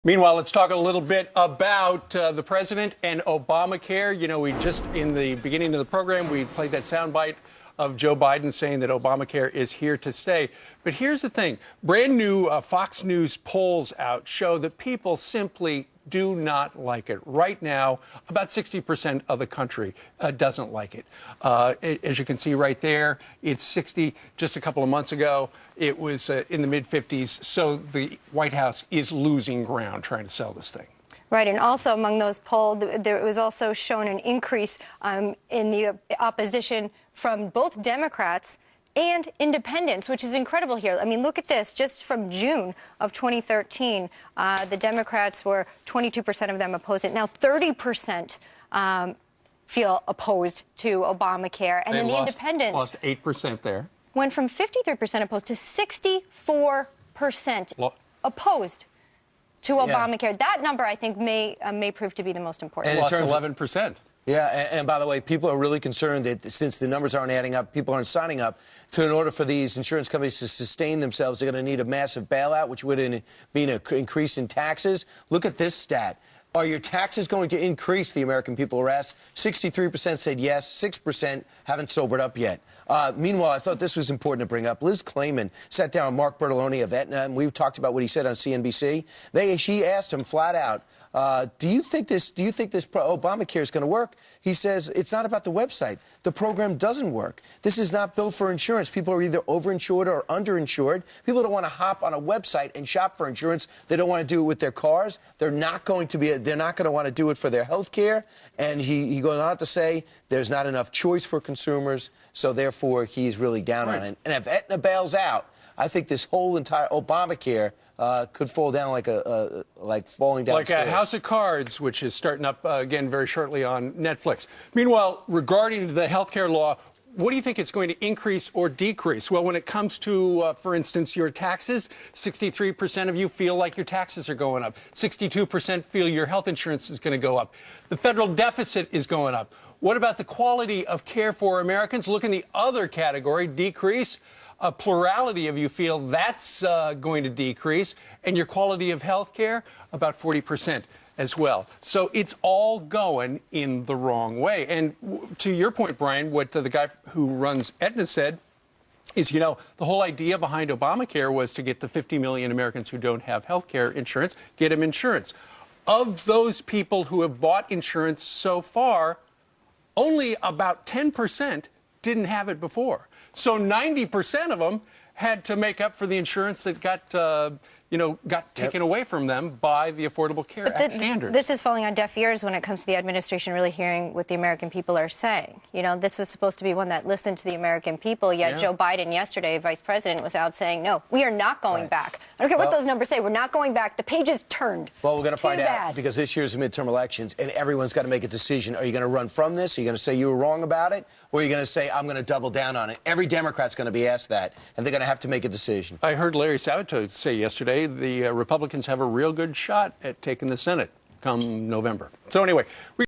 Meanwhile, let's talk a little bit about the president and Obamacare. You know, we just, in the beginning of the program, we played that soundbite of Joe Biden saying that Obamacare is here to stay. But here's the thing. Brand new Fox News polls out show that people simply do not like it. Right now, about 60% of the country doesn't like it. As you can see right there, it's 60. Just a couple of months ago, it was in the mid-50s. So the White House is losing ground trying to sell this thing. Right, and also among those polled, there was also shown an increase in the opposition from both Democrats and independents, which is incredible here. I mean, look at this. Just from June of 2013, the Democrats were 22% of them opposed it. Now 30% feel opposed to Obamacare. And then the independents lost 8% there. Went from 53% opposed to 64% opposed to Obamacare. That number, I think, may prove to be the most important. And lost 11%. Yeah, and by the way, people are really concerned that since the numbers aren't adding up, people aren't signing up. So in order for these insurance companies to sustain themselves, they're going to need a massive bailout, which would mean an increase in taxes. Look at this stat. Are your taxes going to increase, the American people were asked? 63% said yes, 6% haven't sobered up yet. Meanwhile, I thought this was important to bring up. Liz Clayman sat down with Mark Bertolone of Aetna, and we talked about what he said on CNBC. She asked him flat out, do you think this Obamacare is going to work? He says it's not about the website. The program doesn't work. This is not built for insurance. People are either overinsured or underinsured. People don't want to hop on a website and shop for insurance. They don't want to do it with their cars. They're not going to want to do it for their health care. And he goes on to say there's not enough choice for consumers, so therefore he's really down on it. And if Aetna bails out, I think this whole entire Obamacare could fall down like falling down. Like a House of Cards, which is starting up again very shortly on Netflix. Meanwhile, regarding the health care law, what do you think it's going to increase or decrease? Well, when it comes to, for instance, your taxes, 63% of you feel like your taxes are going up. 62% feel your health insurance is going to go up. The federal deficit is going up. What about the quality of care for Americans? Look in the other category, decrease. A plurality of you feel that's going to decrease, and your quality of health care, about 40% as well. So it's all going in the wrong way. And to your point, Brian, what the guy who runs Aetna said is, you know, the whole idea behind Obamacare was to get the 50 million Americans who don't have health care insurance, get them insurance. Of those people who have bought insurance so far, only about 10% didn't have it before. So 90% of them had to make up for the insurance that got taken away from them by the Affordable Care Act standards. This is falling on deaf ears when it comes to the administration really hearing what the American people are saying. You know, this was supposed to be one that listened to the American people, yet Joe Biden yesterday, Vice President, was out saying, no, we are not going back. I don't care what those numbers say. We're not going back. The page is turned. Well, we're going to find out because this year's midterm elections, and everyone's got to make a decision. Are you going to run from this? Are you going to say you were wrong about it? Or are you going to say, I'm going to double down on it? Every Democrat's going to be asked that, and they're going to have to make a decision. I heard Larry Sabato say yesterday the Republicans have a real good shot at taking the Senate come November. So anyway.